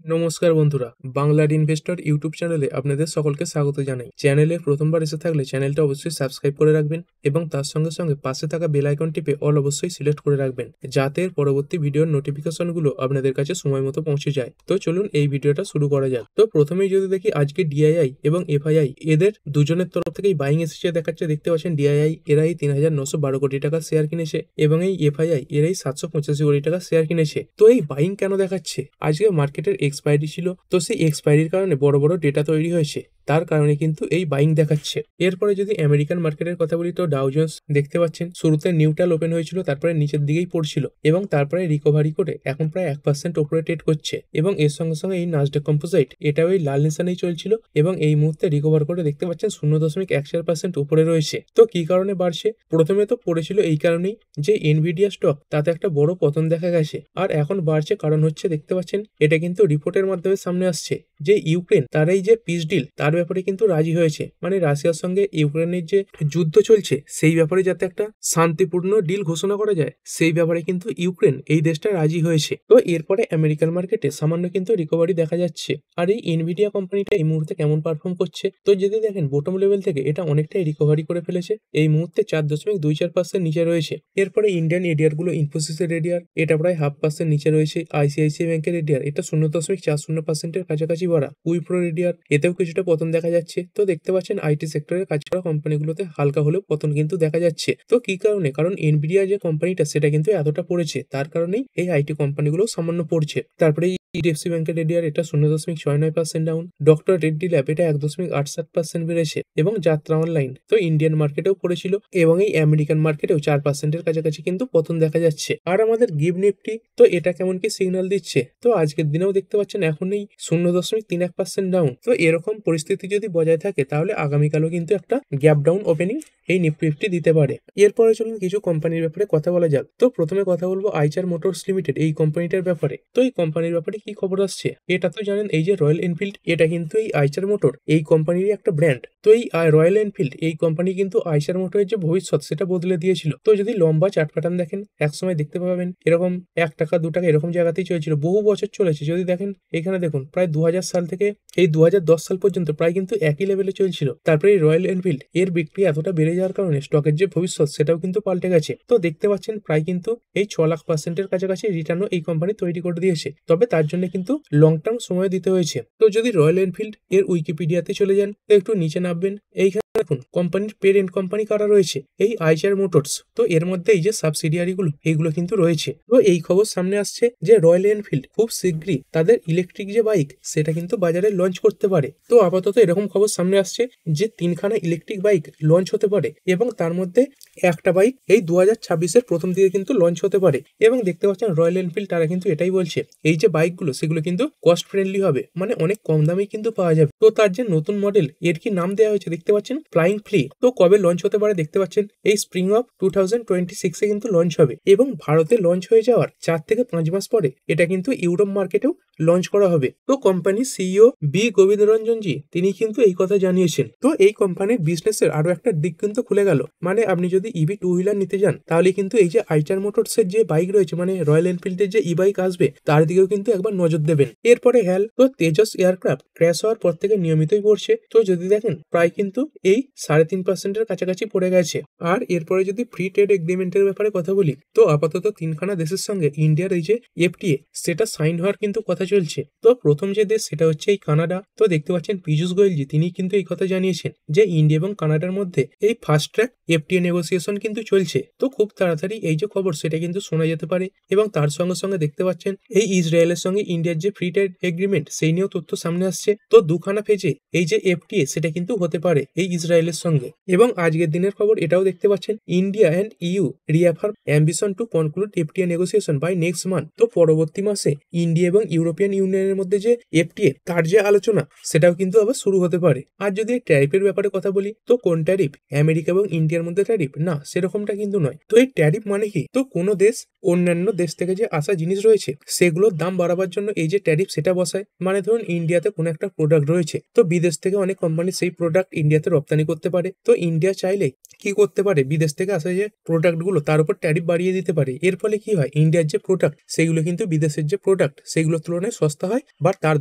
নমস্কার বন্ধুরা, বাংলার ইনভেস্টর ইউটিউব চ্যানেলে আপনাদের সকলকে স্বাগত জানাই। চ্যানেলে প্রথমবার এসে থাকলে চ্যানেলটা অবশ্যই সাবস্ক্রাইব করে রাখবেন এবং তার সঙ্গে সঙ্গে পাশে থাকা বেল আইকন টিপে অল অবশ্যই সিলেক্ট করে রাখবেন, যাতে পরবর্তী ভিডিওর নোটিফিকেশনগুলো আপনাদের কাছে সময় মতো পৌঁছে যায়। তো চলুন এই ভিডিওটা শুরু করা যাক। তো প্রথমেই যদি দেখি আজকে ডিআইআই এবং এফআইআই এদের দুজনের তরফ থেকেই বাইং এসেছে দেখাচ্ছে। দেখতে পাচ্ছেন ডিআইআই এরাই ৩,৯১২ কোটি টাকা শেয়ার কিনেছে এবং এই এফআইআই এরাই ৭৮৫ কোটি টাকা শেয়ার কিনেছে। তো এই বাইং কেন দেখাচ্ছে? আজকে মার্কেটের এক্সপায়ারি ছিল, তো সেই এক্সপায়ারির কারণে বড় বড় ডেটা তৈরি হয়েছে, তার কারণে কিন্তু এই বাইং দেখাচ্ছে। এরপরে যদি আমেরিকান মার্কেটের কথা বলি, তো ডাউ জোন্স দেখতে পাচ্ছেন শুরুতে নিউট্রাল ওপেন হয়েছিল, তারপরে নিচের দিকেই পড়ছিল এবং তারপরে রিকভারি করে এখন প্রায় 1% উপরে ট্রেড করছে। এবং এর সঙ্গে সঙ্গে এই নাসডাক কম্পোজিট এটাও এই লাল নিশানেই চলছিল এবং এই মুহূর্তে রিকভার করে দেখতে পাচ্ছেন 0.14% উপরে রয়েছে। তো কি কারণে বাড়ছে? প্রথমে তো পড়েছিল এই কারণেই যে এনভিডিয়া স্টক তাতে একটা বড় পতন দেখা গেছে, আর এখন বাড়ছে কারণ হচ্ছে দেখতে পাচ্ছেন এটা কিন্তু রিপোর্টের মাধ্যমে সামনে আসছে যে ইউক্রেন তার এই যে পিস ডিল তার ব্যাপারে কিন্তু রাজি হয়েছে, মানে রাশিয়ার সঙ্গে ইউক্রেনের যে যুদ্ধ চলছে সেই ব্যাপারে যাতে একটা শান্তিপূর্ণ ডিল ঘোষণা করা যায়, সেই ব্যাপারে কিন্তু ইউক্রেন এই দেশটা রাজি হয়েছে। তো এরপরে আমেরিকান মার্কেটে সামান্য কিন্তু রিকভারি দেখা যাচ্ছে। আর এই এনভিডিয়া কোম্পানিটা এই মুহূর্তে কেমন পারফর্ম করছে? তো যদি দেখেন বটম লেভেল থেকে এটা অনেকটাই রিকভারি করে ফেলেছে, এই মুহূর্তে 4.24% নিচে রয়েছে। এরপরে ইন্ডিয়ান এডিয়ার গুলো, ইনফোসিসের এডিয়ার এটা প্রায় 0.5% নিচে রয়েছে। আইসিআইসিআই ব্যাংকের এডিয়ার এটা 0.40% কাছাকাছি বাড়া। উইপ্রো এডিয়ার এতেও কিছুটা পতন দেখা যাচ্ছে। তো দেখতে পাচ্ছেন আইটি সেক্টরের কাজ করা কোম্পানিগুলোতে হালকা হলেও পতন কিন্তু দেখা যাচ্ছে। তো কি কারণে? কারণ এনভিডিয়া যে কোম্পানিটা সেটা কিন্তু এতটা পড়েছে, তার কারণেই এই আইটি কোম্পানিগুলো সামান্য পড়ছে। তারপরে এইচডিএফসি ব্যাংকের এডিয়ার এটা 0.69% ডাউন। ডক্টর রেড্ডি ল্যাব এটা 1.68% বেড়েছে এবং যাত্রা অনলাইন তো ইন্ডিয়ান মার্কেটেও পড়েছিল এবং এই আমেরিকান মার্কেটেও 4%-এর কাছাকাছি কিন্তু পতন দেখা যাচ্ছে। আর আমাদের গিভ নিফটি তো এটা কেমন কি সিগন্যাল দিচ্ছে? তো আজকের দিনেও দেখতে পাচ্ছেন এখন এই 0.31% ডাউন। তো এরকম পরিস্থিতি যদি বজায় থাকে তাহলে আগামীকালও কিন্তু একটা গ্যাপ ডাউন ওপেনিং এই নিফটি দিতে পারে। এরপরে চলুন কিছু কোম্পানির ব্যাপারে কথা বলা যাক। তো প্রথমে কথা বলবো আইচার মোটরস লিমিটেড এই কোম্পানিটার ব্যাপারে। তো এই কোম্পানির ব্যাপারে কি খবর আসছে? এটা তো জানেন এই যে রয়্যাল এনফিল্ড এটা কিন্তু এই আইচার মোটর এই কোম্পানিরই একটা ব্র্যান্ড। তো এই রয়্যাল এনফিল্ড এই কোম্পানি কিন্তু আইচার মোটরের যে ভবিষ্যৎ সেটা বদলে দিয়েছিল। তো যদি লম্বা চার্ট প্যাটার্ন দেখেন একসময় দেখতে পাবেন এরকম 1 টাকা 2 টাকা এরকম জায়গাতেই চলছিল, বহু বছর চলেছে। যদি দেখেন এখানে দেখুন প্রায় 2000 সাল থেকে এই 2010 সাল পর্যন্ত প্রায় কিন্তু একই লেভেলে চলছিল। তারপরে এই রয়্যাল এনফিল্ড এর বিক্রি এতটা বেড়ে যাওয়ার কারণে স্টকের যে ভবিষ্যৎ সেটাও কিন্তু পাল্টে গেছে। তো দেখতে পাচ্ছেন প্রায় কিন্তু এই 6,00,000%-এর কাছাকাছি রিটার্নও এই কোম্পানি তৈরি করে দিয়েছে, তবে তার জন্য কিন্তু লং টার্ম সময় দিতে হয়েছে। তো যদি রয়্যাল এনফিল্ড এর উইকিপিডিয়াতে চলে যান তো একটু নিচে নামবেন, এইখানে দেখুন কোম্পানির পেরেন্ট কোম্পানি কারা রয়েছে, এই আইচার মোটরস। তো এর মধ্যে এই যে সাবসিডিয়ারি গুলো এইগুলো কিন্তু রয়েছে। তো এই খবর সামনে আসছে যে রয়্যাল এনফিল্ড খুব শীঘ্রই তাদের ইলেকট্রিক যে বাইক সেটা কিন্তু বাজারে লঞ্চ করতে পারে। তো আপাতত এরকম খবর সামনে আসছে যে 3খানা ইলেকট্রিক বাইক লঞ্চ হতে পারে এবং তার মধ্যে একটা বাইক এই 2026-এর প্রথম দিকে কিন্তু লঞ্চ হতে পারে। এবং দেখতে পাচ্ছেন রয়্যাল এনফিল্ড তারা কিন্তু এটাই বলছে এই যে বাইকগুলো সেগুলো কিন্তু কস্ট ফ্রেন্ডলি হবে, মানে অনেক কম দামেই কিন্তু পাওয়া যাবে। তো তার যে নতুন মডেল এর কি নাম দেওয়া হয়েছে দেখতে পাচ্ছেন, ফ্লাইং ফ্লি। তো কবে লঞ্চ হতে পারে দেখতে পাচ্ছেন এই স্প্রিং অফ 2026-এ কিন্তু লঞ্চ হবে এবং ভারতে লঞ্চ হয়ে যাওয়ার 4 থেকে 5 মাস পরে এটা কিন্তু ইউরোপ মার্কেটেও লঞ্চ করা হবে। তো কোম্পানির সিইও বি গোবিন্দরঞ্জন জি তিনি কিন্তু এই কথা জানিয়েছেন। তো এই কোম্পানির বিজনেসের আরো একটা দিক কিন্তু খুলে গেল, মানে আপনি যদি ইভি 2 হুইলার নিতে যান তাহলে কিন্তু এই যে আইচার মোটরসের যে বাইক রয়েছে, মানে রয়্যাল এনফিল্ডের যে ই বাইক আসবে তার দিকেও কিন্তু একবার নজর দেবেন। এরপরে তো তেজস এয়ারক্রাফট ক্র্যাশ হওয়ার পর থেকে নিয়মিতই পড়ছে। তো যদি দেখেন প্রায় কিন্তু এই 3.5%-এর কাছাকাছি পড়ে গেছে। আর এরপরে যদি ফ্রি ট্রেড এগ্রিমেন্টের ব্যাপারে কথা বলি, তো আপাতত 3খানা দেশের সঙ্গে ইন্ডিয়ার এই যে এফটিএ সেটা সাইন হওয়ার কিন্তু কথা চলছে। তো প্রথম যে দেশ সেটা হচ্ছে এই কানাডা। তো দেখতে পাচ্ছেন পীযূষ গোয়েলজি তিনি কিন্তু এই কথা জানিয়েছেন যে ইন্ডিয়া এবং কানাডার মধ্যে এই ফাস্ট ট্র্যাক এফটিএ নেগোসিয়েশন কিন্তু চলছে। তো খুব তাড়াতাড়ি এই যে খবর সেটা কিন্তু শোনা যেতে পারে। এবং তার সঙ্গে সঙ্গে দেখতে পাচ্ছেন এই ইসরায়েলের সঙ্গে ইন্ডিয়ার যে ফ্রি ট্রেড এগ্রিমেন্ট সেই নিয়েও তথ্য সামনে আসছে। তো 2খানা ফেজে এই যে এফটিএ সেটা কিন্তু হতে পারে এই ইসরায়েলের সঙ্গে। এবং আজকের দিনের খবর এটাও দেখতে পাচ্ছেন India and EU reaffirm ambition to conclude FTA negotiation by next month. তো পরবর্তী মাসে ইন্ডিয়া এবং ইউরোপিয়ান ইউনিয়নের মধ্যে যে এফটিএ তার যে আলোচনা সেটাও কিন্তু আবার শুরু হতে পারে। আর যদি এই ট্যারিফের ব্যাপারে কথা বলি, তো কোন ট্যারিফ? আমেরিকা এবং ইন্ডিয়ার মধ্যে ট্যারিফ না, সেরকমটা কিন্তু নয়। তো এই ট্যারিফ মানে কি? তো কোনো দেশ অন্যান্য দেশ থেকে যে আসা জিনিস রয়েছে সেগুলোর দাম বাড়াবার জন্য এই যে ট্যারিফ সেটা বসায়। মানে ধরুন ইন্ডিয়াতে কোনো একটা প্রোডাক্ট রয়েছে, তো বিদেশ থেকে অনেক কোম্পানি সেই প্রোডাক্ট ইন্ডিয়াতে রপ্তানি করতে পারে। তো ইন্ডিয়া চাইলে কি করতে পারে, বিদেশ থেকে আসা যে প্রোডাক্টগুলো তার উপর ট্যারিফ বাড়িয়ে দিতে পারে। এর ফলে কি হয়, ইন্ডিয়ার যে প্রোডাক্ট সেগুলো কিন্তু বিদেশের যে প্রোডাক্ট সেগুলোর তুলনায় সস্তা হয় বা তার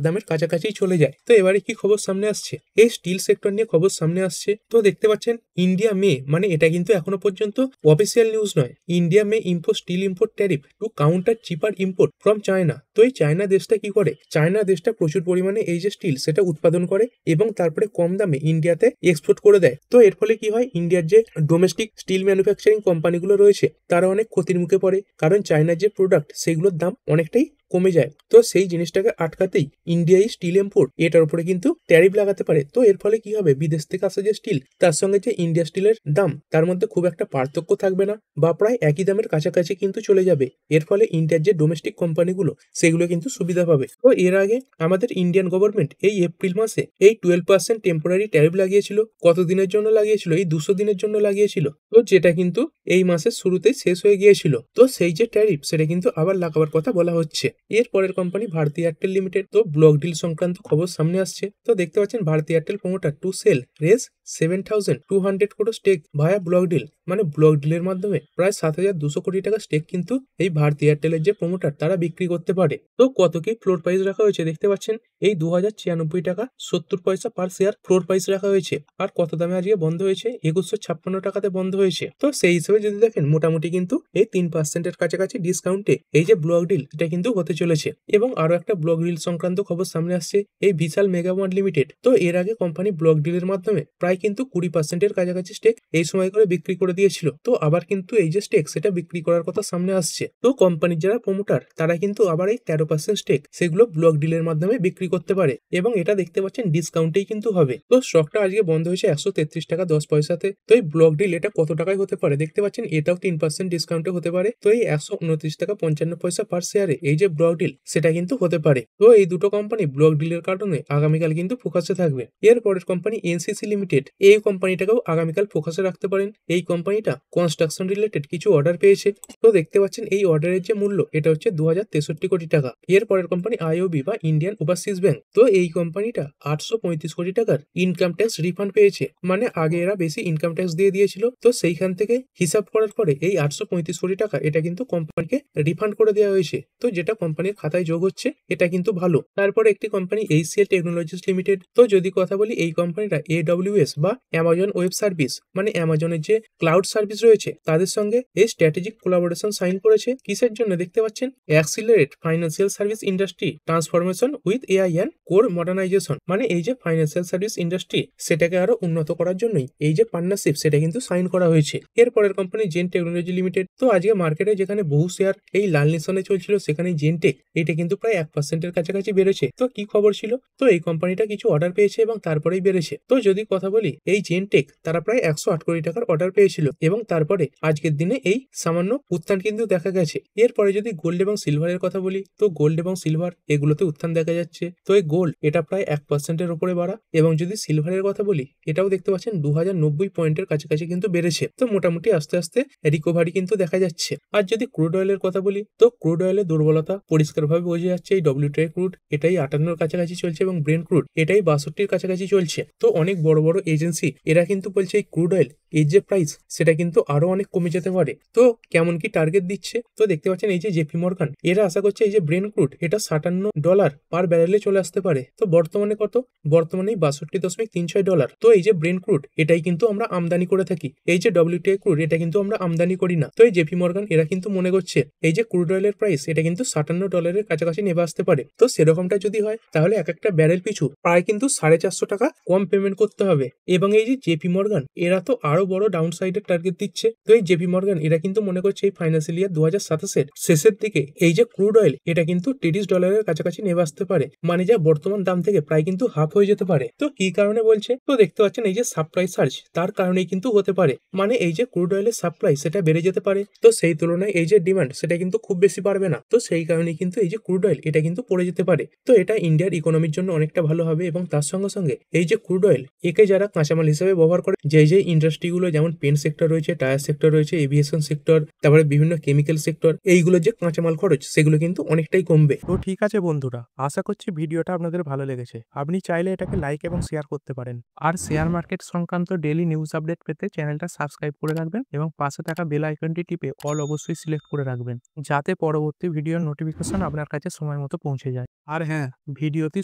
দামের কাছাকাছি চলে যায়। তো এবারে কি খবর সামনে আসছে, এই স্টিল সেক্টর নিয়ে খবর সামনে আসছে। তো দেখতে পাচ্ছেন ইন্ডিয়া মে, মানে এটা কিন্তু এখনো পর্যন্ত অফিসিয়াল নিউজ নয়, India may impose steel import tariff to counter cheaper import from China. তো এই চায়না দেশটা কি করে, চায়না দেশটা প্রচুর পরিমাণে এই যে স্টিল সেটা উৎপাদন করে এবং তারপরে কম দামে ইন্ডিয়াতে এক্সপোর্ট করে দেয়। তো এর ফলে কি হয়, ইন্ডিয়ার যে ডোমেস্টিক স্টিল ম্যানুফ্যাকচারিং কোম্পানিগুলো রয়েছে তারা অনেক ক্ষতির মুখে পড়ে, কারণ চায়নার যে প্রোডাক্ট সেগুলোর দাম অনেকটাই কমে যায়। তো সেই জিনিসটাকে আটকাতেই ইন্ডিয়াই স্টিল ইম্পোর্ট এটার উপরে কিন্তু ট্যারিফ লাগাতে পারে। তো এর ফলে কি হবে, বিদেশ থেকে আসা যে স্টিল তার সঙ্গে যে ইন্ডিয়া স্টিলের দাম তার মধ্যে খুব একটা পার্থক্য থাকবে না বা প্রায় একই দামের কাছাকাছি কিন্তু চলে যাবে। এর ফলে ইন্ডিয়ার যে ডোমেস্টিক কোম্পানিগুলো সেগুলো কিন্তু সুবিধা পাবে। তো এর আগে আমাদের ইন্ডিয়ান গভর্নমেন্ট এই এপ্রিল মাসে এই 12% টেম্পোরারি ট্যারিফ লাগিয়েছিল। কতদিনের জন্য লাগিয়েছিল, এই 200 দিনের জন্য লাগিয়েছিল। তো যেটা কিন্তু এই মাসের শুরুতেই শেষ হয়ে গিয়েছিল। তো সেই যে ট্যারিফ সেটা কিন্তু আবার লাগাবার কথা বলা হচ্ছে। এর পরের কোম্পানি ভারতী এয়ারটেল লিমিটেড। তো ব্লক ডিল সংক্রান্ত খবর সামনে আসছে। তো দেখতে পাচ্ছেন Bharti Airtel promoter to sell রেস 7,200 crore stake via block deal, মানে ব্লক ডিলের মাধ্যমে প্রায় 7,200 কোটি টাকা স্টেক কিন্তু এই ভারতী এয়ারটেলের যে প্রমোটার তারা বিক্রি করতে পারে। তো কত কি ফ্লোর প্রাইস রাখা হয়েছে দেখতে পাচ্ছেন, এই 2096 টাকা 70 পয়সা পার শেয়ার ফ্লোর প্রাইস রাখা হয়েছে। আর কত দামে আজকে বন্ধ হয়েছে, 2156 টাকাতে বন্ধ হয়েছে। তো সেই হিসেবে যদি দেখেন মোটামুটি কিন্তু এই 3%-এর কাছাকাছি ডিসকাউন্টে এই যে ব্লক ডিল এটা কিন্তু হতে চলেছে। এবং আরো একটা ব্লক ডিল সংক্রান্ত খবর সামনে আসছে, এই বিশাল মেগামার্ট লিমিটেড। তো এর আগে কোম্পানি ব্লক ডিলের মাধ্যমে প্রায় কিন্তু 20%-এর কাছাকাছি স্টেক এই সময় করে বিক্রি করে দিয়েছিল। তো আবার কিন্তু এই যে স্টেক সেটা বিক্রি করার কথা সামনে আসছে। তো কোম্পানির যারা প্রমোটার তারা কিন্তু আবার এই 13% স্টেক সেগুলো ব্লক ডিলের মাধ্যমে বিক্রি করতে পারে এবং এটা দেখতে পাচ্ছেন ডিসকাউন্টেই কিন্তু হবে। তো স্টকটা আজকে বন্ধ হয়েছে 133 টাকা 10 পয়সাতে। তো এই ব্লক ডিল এটা কত টাকায় হতে পারে দেখতে পাচ্ছেন, এটাও 3% ডিসকাউন্টে হতে পারে। তো এই 129 টাকা 55 পয়সা পার শেয়ারে এই যে ব্লক ডিল সেটা কিন্তু হতে পারে। তো এই দুটো কোম্পানি ব্লক ডিলের কারণে আগামীকাল কিন্তু ফোকাসে থাকবে। এর পরের কোম্পানি এনসিসি লিমিটেড, এই কোম্পানিটাকেও আগামীকাল ফোকাসে রাখতে পারেন। এই কোম্পানিটা কনস্ট্রাকশন রিলেটেড কিছু অর্ডার পেয়েছে। তো দেখতে পাচ্ছেন এই অর্ডারের যে মূল্য এটা হচ্ছে 2063 কোটি টাকা। এর পরের কোম্পানি আইওবি বা ইন্ডিয়ান ওভারসিজ ব্যাংক। তো এই কোম্পানিটা 835 কোটি টাকার ইনকাম ট্যাক্স রিফান্ড পেয়েছে, মানে আগে এরা বেশি ইনকাম ট্যাক্স দিয়ে দিয়েছিল। তো সেইখান থেকে হিসাব করার পরে এই 835 কোটি টাকা এটা কিন্তু কোম্পানিকে রিফান্ড করে দেওয়া হয়েছে। তো যেটা কোম্পানির খাতায় যোগ হচ্ছে এটা কিন্তু ভালো। তারপরে একটি কোম্পানি এইচসিএল টেকনোলজিস লিমিটেড। তো যদি কথা বলি এই কোম্পানিটা এডব্লিউএস বা অ্যামাজন ওয়েব সার্ভিস, মানে অ্যামাজনের যে ক্লাউড সার্ভিস রয়েছে তাদের সঙ্গে এই স্ট্র্যাটেজিক কোলাবোরেশন সাইন করেছে। কিসের জন্য দেখতে পাচ্ছেন, accelerate financial service industry transformation with AI and core modernisation, মানে এই যে ফাইন্যান্সিয়াল সার্ভিস ইন্ডাস্ট্রি সেটাকে আরো উন্নত করার জন্যই এই যে পার্টনারশিপ সেটা কিন্তু সাইন করা হয়েছে। এরপরের কোম্পানি জেন টেকনোলজি লিমিটেড। তো আজকে মার্কেটে যেখানে বহু শেয়ার এই লাল নিশানে চলছিল সেখানে জেনটেক এটা কিন্তু প্রায় 1%-এর কাছাকাছি বেড়েছে। তো কি খবর ছিল, তো এই কোম্পানিটা কিছু অর্ডার পেয়েছে এবং তারপরেই বেড়েছে। তো যদি কথা বলি এই জেনটেক তারা প্রায় 108 কোটি টাকার অর্ডার পেয়েছিল এবং তারপরে আজকের দিনে এই সামান্য উত্থান কিন্তু দেখা গেছে। এরপরে যদি গোল্ড এবং সিলভারের কথা বলি, তো গোল্ড এবং সিলভার এগুলোতে উত্থান দেখা যাচ্ছে। তো এই গোল্ড এটা প্রায় 1%-এর উপরে বাড়া, এবং যদি সিলভারের কথা বলি এটাও দেখতে পাচ্ছেন 2090 পয়েন্টের কাছাকাছি কিন্তু বেড়েছে। তো মোটামুটি আস্তে আস্তে রিকভারি কিন্তু দেখা যাচ্ছে। আর যদি ক্রুড অয়েলের কথা বলি, তো ক্রুড অয়েলের দুর্বলতা পরিষ্কারভাবে বোঝা যাচ্ছে। এই ডব্লিউটিআই ক্রুড এটাই 58-এর কাছাকাছি চলছে এবং ব্রেন্ট ক্রুড এটাই 62-এর কাছাকাছি চলছে। তো অনেক বড় বড় এজেন্সি এরা কিন্তু বলছে এই ক্রুড অয়েল এর যে প্রাইস সেটা কিন্তু আরো অনেক কমে যেতে পারে। তো কেমন কি টার্গেট দিচ্ছে, তো দেখতে পাচ্ছেন এই যে জেপি মর্গান এরা আশা করছে এই যে ব্রেন্ট ক্রুড এটা $57 পার ব্যারেলে চলে আসতে পারে। তো বর্তমানে কত, বর্তমানে $62.36। তো এই যে ব্রেন্ট ক্রুড এটাই কিন্তু আমরা আমদানি করে থাকি, এই যে ডব্লিউটিআই ক্রুড এটা কিন্তু আমরা আমদানি করি না। তো এই জেপি মর্গান এরা কিন্তু মনে করছে এই যে ক্রুড অয়েলের প্রাইস এটা কিন্তু $57 কাছাকাছি নেমে আসতে পারে। তো সেরকমটা যদি হয় তাহলে এক একটা ব্যারেল পিছু প্রায় কিন্তু 450 টাকা কম পেমেন্ট করতে হবে। এবং এই যে জেপি মর্গান এরা তো আরো বড় ডাউন সাইডের টার্গেট দিচ্ছে। তো এই জেপি মর্গান এরা কিন্তু মনে করছে এই ফাইন্যান্সিয়াল ইয়ার 2027-এর শেষের দিকে এই যে ক্রুড অয়েল এটা কিন্তু $30 কাছাকাছি নেমে আসতে পারে, মানে যা বর্তমান দাম থেকে প্রায় কিন্তু হাফ হয়ে যেতে পারে। তো কি কারণে বলছে, তো দেখতে পাচ্ছেন এই যে সাপ্লাই সার্চ তার কারণেই কিন্তু হতে পারে, মানে এই যে ক্রুড অয়েলের সাপ্লাই সেটা বেড়ে যেতে পারে। তো সেই তুলনায় এই যে ডিমান্ড সেটা কিন্তু খুব বেশি বাড়বে না। তো সেই কারণে কিন্তু এই যে ক্রুড অয়েল এটা কিন্তু পড়ে যেতে পারে। তো এটা ইন্ডিয়ার ইকোনমির জন্য অনেকটা ভালো হবে এবং তার সঙ্গে সঙ্গে এই যে ক্রুড অয়েল একে যারা কাঁচামাল হিসেবে ব্যবহার করে। যে ইন্ডাস্ট্রিগুলো যেমন পেন সেক্টর রয়েছে, টায়ার সেক্টর রয়েছে, এভিয়েশন সেক্টর, তারপরে বিভিন্ন কেমিক্যাল সেক্টর, এইগুলোর যে কাঁচামাল খরচ সেগুলো কিন্তু অনেকটাই কমবে। তো ঠিক আছে বন্ধুরা, আশা করছি ভিডিওটা আপনাদের ভালো লেগেছে। আপনি চাইলে এটাকে লাইক এবং শেয়ার করতে পারেন। আর শেয়ার মার্কেট সংক্রান্ত ডেইলি নিউজ আপডেট পেতে চ্যানেলটা সাবস্ক্রাইব করে রাখবেন এবং পাশে থাকা বেল আইকনটি টিপে অল অবশ্যই সিলেক্ট করে রাখবেন, যাতে পরবর্তী ভিডিওর নোটিফিকেশন আপনার কাছে সময় মতো পৌঁছে যায়। আর হ্যাঁ, ভিডিওটি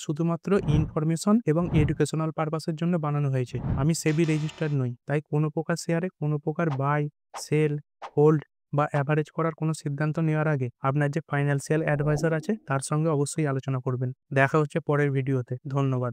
শুধুমাত্র ইনফরমেশন এবং এডুকেশনাল পারপাসের জন্য বানানো হয়েছে। আমি সেবি রেজিস্টার্ড নই, তাই কোনো প্রকার শেয়ারে কোনো প্রকার বাই, সেল, হোল্ড বা অ্যাভারেজ করার কোনো সিদ্ধান্ত নেওয়ার আগে আপনার যে ফাইন্যান্সিয়াল অ্যাডভাইজার আছে তার সঙ্গে অবশ্যই আলোচনা করবেন। দেখা হচ্ছে পরের ভিডিওতে। ধন্যবাদ।